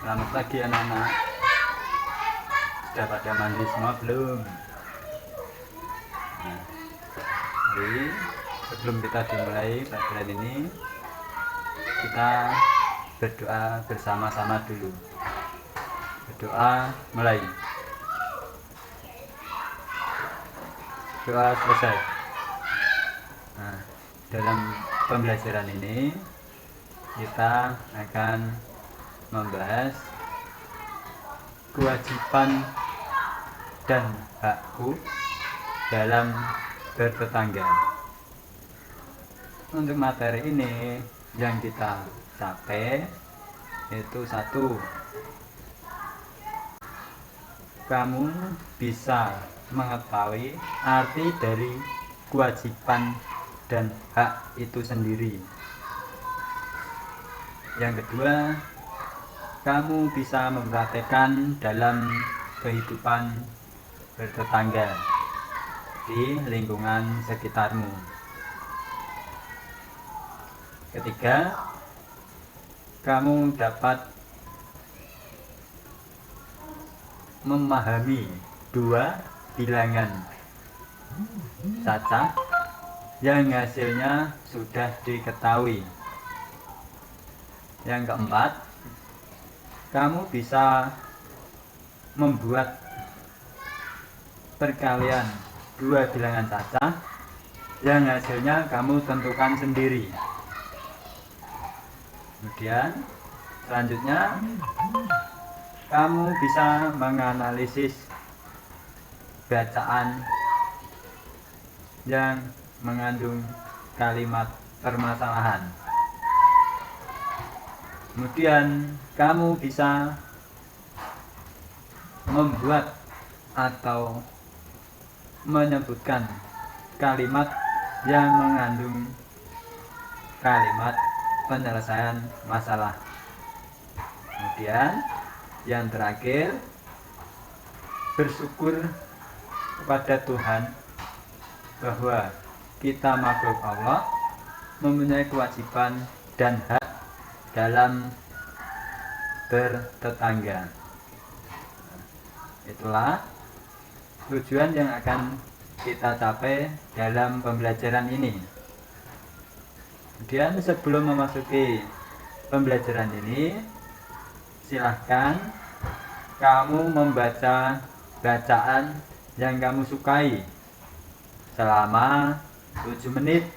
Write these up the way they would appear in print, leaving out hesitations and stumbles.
Selamat pagi anak-anak. Sudah pada mandi semua belum? Nah, jadi sebelum kita dimulai pelajaran ini, kita berdoa bersama-sama dulu. Berdoa mulai. Doa selesai. Nah, dalam pembelajaran ini kita akan membahas kewajiban dan hakku dalam bertetangga. Untuk materi ini yang kita capai itu satu, kamu bisa mengetahui arti dari kewajiban dan hak itu sendiri. Yang kedua, kamu bisa mempraktekkan dalam kehidupan bertetangga di lingkungan sekitarmu. Ketiga, kamu dapat memahami dua bilangan cacah yang hasilnya sudah diketahui. Yang keempat, kamu bisa membuat perkalian dua bilangan cacah yang hasilnya kamu tentukan sendiri. Kemudian selanjutnya kamu bisa menganalisis bacaan yang mengandung kalimat permasalahan. Kemudian kamu bisa membuat atau menyebutkan kalimat yang mengandung kalimat penyelesaian masalah. Kemudian yang terakhir, bersyukur kepada Tuhan bahwa kita makhluk Allah mempunyai kewajiban dan hak dalam bertetangga. Itulah tujuan yang akan kita capai dalam pembelajaran ini. Kemudian sebelum memasuki pembelajaran ini, silahkan kamu membaca bacaan yang kamu sukai selama 7 menit.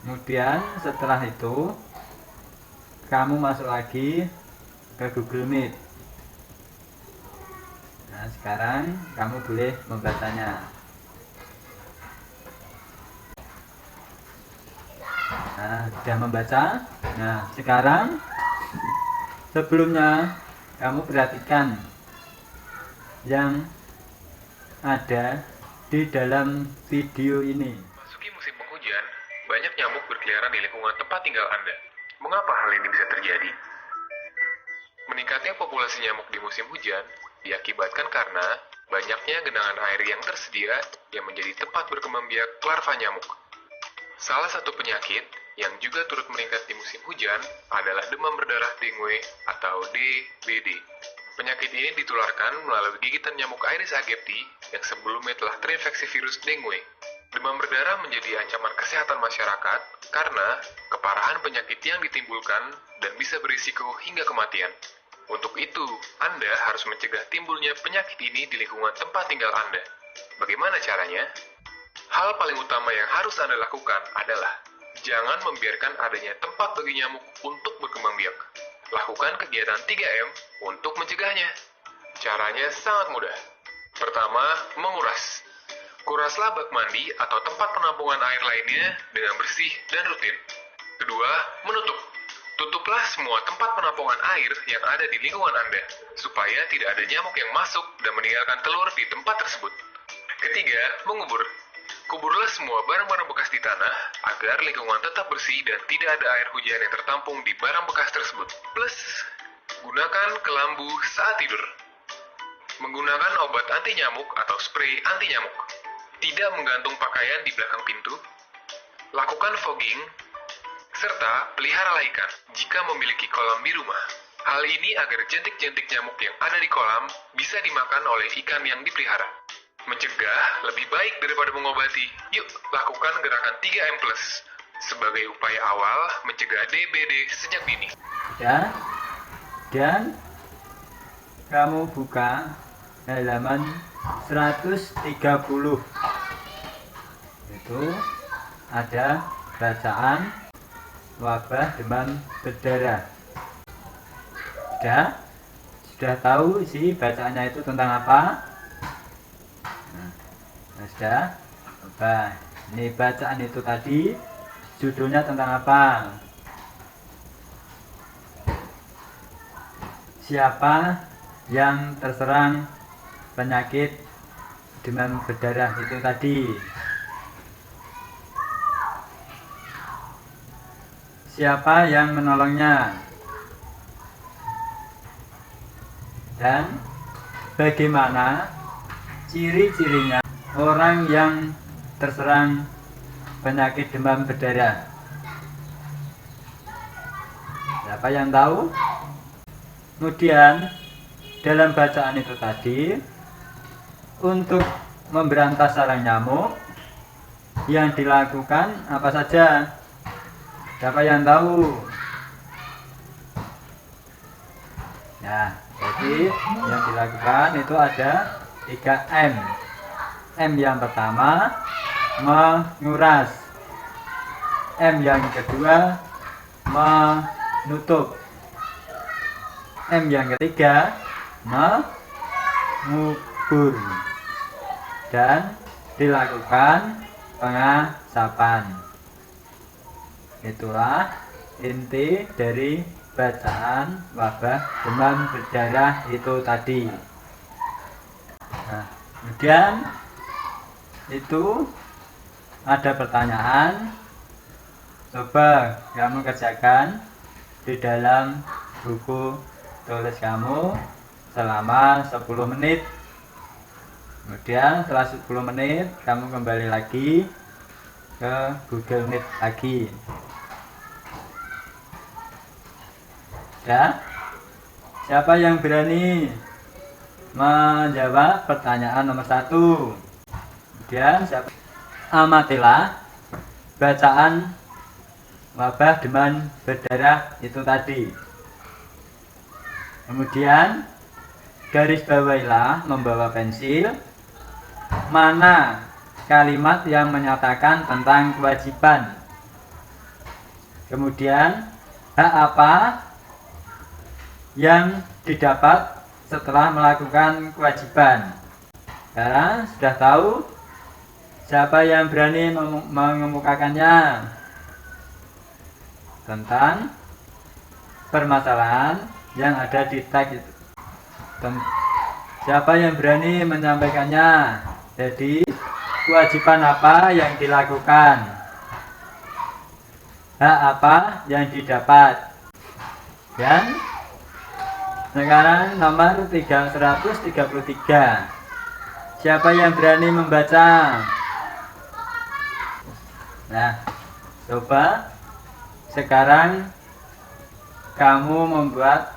Kemudian setelah itu kamu masuk lagi ke Google Meet. Nah, sekarang kamu boleh membacanya. Nah, sudah membaca. Nah, sekarang sebelumnya kamu perhatikan yang ada di dalam video ini. Masuki musim penghujan, banyak nyamuk berkeliaran di lingkungan tempat tinggal Anda. Mengapa hal ini bisa terjadi? Meningkatnya populasi nyamuk di musim hujan diakibatkan karena banyaknya genangan air yang tersedia yang menjadi tempat berkembang biak larva nyamuk. Salah satu penyakit yang juga turut meningkat di musim hujan adalah demam berdarah dengue atau DBD. Penyakit ini ditularkan melalui gigitan nyamuk Aedes aegypti yang sebelumnya telah terinfeksi virus dengue. Demam berdarah menjadi ancaman kesehatan masyarakat karena keparahan penyakit yang ditimbulkan dan bisa berisiko hingga kematian. Untuk itu, Anda harus mencegah timbulnya penyakit ini di lingkungan tempat tinggal Anda. Bagaimana caranya? Hal paling utama yang harus Anda lakukan adalah jangan membiarkan adanya tempat bagi nyamuk untuk berkembang biak. Lakukan kegiatan 3M untuk mencegahnya. Caranya sangat mudah. Pertama, menguras. Kuraslah bak mandi atau tempat penampungan air lainnya dengan bersih dan rutin. Kedua, menutup. Tutuplah semua tempat penampungan air yang ada di lingkungan Anda, supaya tidak ada nyamuk yang masuk dan meninggalkan telur di tempat tersebut. Ketiga, mengubur. Kuburlah semua barang-barang bekas di tanah agar lingkungan tetap bersih dan tidak ada air hujan yang tertampung di barang bekas tersebut. Plus, gunakan kelambu saat tidur. Menggunakan obat anti nyamuk atau spray anti nyamuk. Tidak menggantung pakaian di belakang pintu. Lakukan fogging. Serta peliharalah ikan jika memiliki kolam di rumah. Hal ini agar jentik-jentik nyamuk yang ada di kolam bisa dimakan oleh ikan yang dipelihara. Mencegah lebih baik daripada mengobati. Yuk, lakukan gerakan 3M+, sebagai upaya awal mencegah DBD sejak dini. Dan kamu buka halaman 130. Itu ada bacaan wabah demam berdarah. Sudah tahu isi bacaannya itu tentang apa? Sudah. Coba ini bacaan itu tadi judulnya tentang apa? Siapa yang terserang penyakit demam berdarah itu tadi? Siapa yang menolongnya? Dan bagaimana ciri-cirinya orang yang terserang penyakit demam berdarah? Siapa yang tahu? Kemudian dalam bacaan itu tadi, untuk memberantas sarang nyamuk yang dilakukan apa saja? Siapa yang tahu? Nah, jadi yang dilakukan itu ada 3M. M yang pertama menguras, M yang kedua menutup, M yang ketiga mengubur, dan dilakukan pengasapan. Itulah inti dari bacaan wabah demam berdarah itu tadi. Nah, kemudian itu ada pertanyaan. Coba kamu kerjakan di dalam buku tulis kamu selama 10 menit. Kemudian setelah 10 menit kamu kembali lagi ke Google Meet lagi. Ya, siapa yang berani menjawab pertanyaan nomor 1? Kemudian amatilah bacaan wabah demam berdarah itu tadi. Kemudian garis bawahilah membawa pensil mana kalimat yang menyatakan tentang kewajiban. Kemudian hak apa yang didapat setelah melakukan kewajiban. Sekarang sudah tahu? Siapa yang berani mengemukakannya? Tentang permasalahan yang ada di teks itu. Siapa yang berani menyampaikannya? Jadi kewajiban apa yang dilakukan? Hak apa yang didapat? Dan sekarang nomor 333. Siapa yang berani membaca? Nah, coba sekarang kamu membuat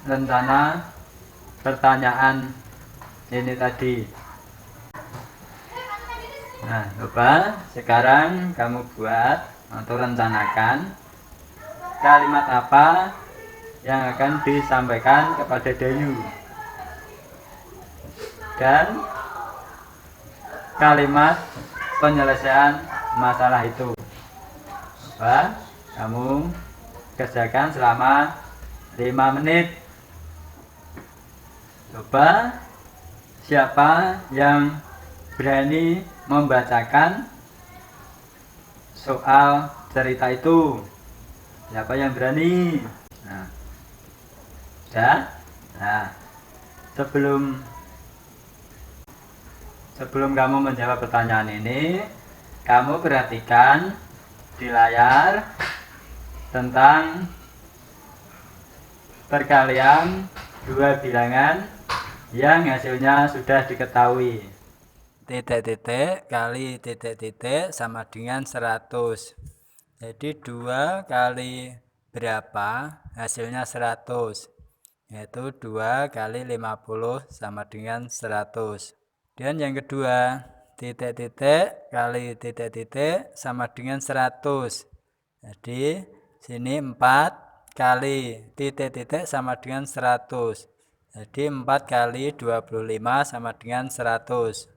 rencana pertanyaan ini tadi. Nah, coba sekarang kamu buat atau rencanakan kalimat apa yang akan disampaikan kepada Dayu, dan kalimat penyelesaian masalah itu. Coba kamu kerjakan selama 5 menit. Coba siapa yang berani membacakan soal cerita itu? Siapa yang berani? Nah, sudah. Nah, sebelum kamu menjawab pertanyaan ini, kamu perhatikan di layar tentang perkalian dua bilangan yang hasilnya sudah diketahui. Titik-titik kali titik-titik sama dengan 100. Jadi 2 kali berapa hasilnya 100, yaitu 2 kali 50 sama dengan 100. Dan yang kedua, titik-titik kali titik-titik sama dengan 100. Jadi sini 4 kali titik-titik sama dengan 100. Jadi 4 kali 25 sama dengan 100.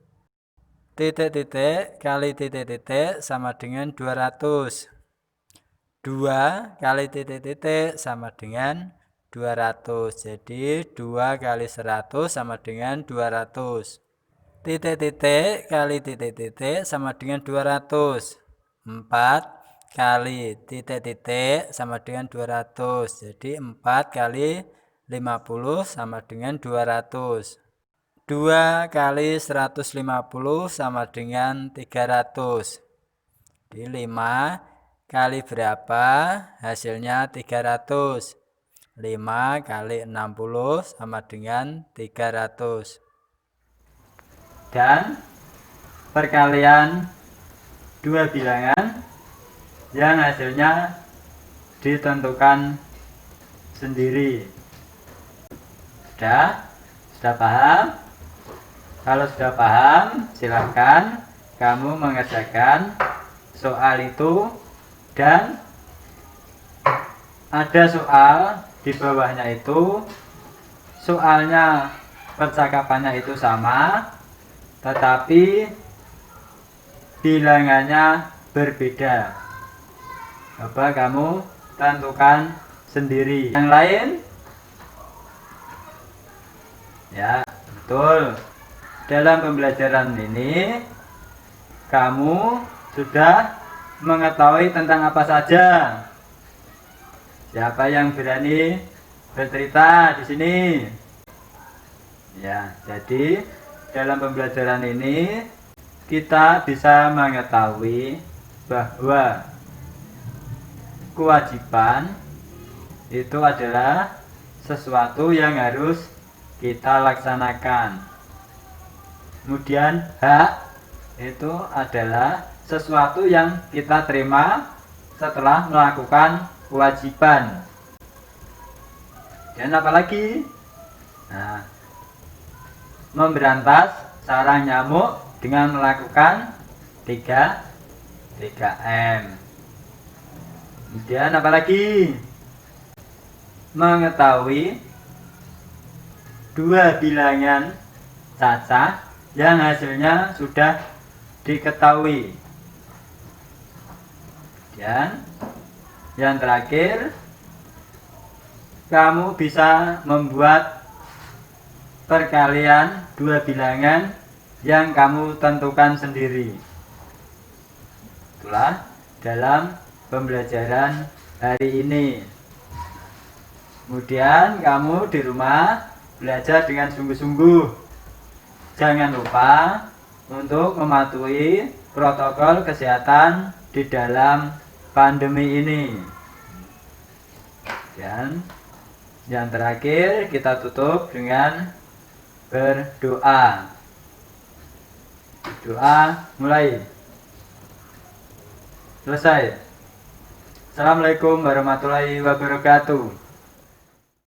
Titik-titik kali titik-titik sama dengan 200. 2 kali titik-titik sama dengan 200. Jadi 2 kali 100 sama dengan 200. Titik-titik kali titik-titik sama dengan 200. 4 kali titik-titik sama dengan 200. Jadi 4 kali 50 sama dengan 200. 2 kali 150 sama dengan 300. Jadi 5 kali berapa hasilnya 300. 5 kali 60 sama dengan 300. Dan perkalian dua bilangan yang hasilnya ditentukan sendiri. Sudah paham? Kalau sudah paham, silakan kamu mengerjakan soal itu, dan ada soal di bawahnya itu soalnya percakapannya itu sama, tetapi bilangannya berbeda. Coba kamu tentukan sendiri. Yang lain? Ya, betul. Dalam pembelajaran ini kamu sudah mengetahui tentang apa saja. Siapa yang berani bercerita di sini? Ya, jadi dalam pembelajaran ini kita bisa mengetahui bahwa kewajiban itu adalah sesuatu yang harus kita laksanakan. Kemudian hak itu adalah sesuatu yang kita terima setelah melakukan kewajiban. Dan apalagi? Nah, memberantas sarang nyamuk dengan melakukan 3M. Kemudian apalagi? Mengetahui dua bilangan cacah yang hasilnya sudah diketahui. Dan yang terakhir, kamu bisa membuat perkalian dua bilangan yang kamu tentukan sendiri. Itulah dalam pembelajaran hari ini. Kemudian kamu di rumah belajar dengan sungguh-sungguh. Jangan lupa untuk mematuhi protokol kesehatan di dalam pandemi ini. Dan yang terakhir, kita tutup dengan berdoa. Doa mulai. Selesai. Assalamualaikum warahmatullahi wabarakatuh.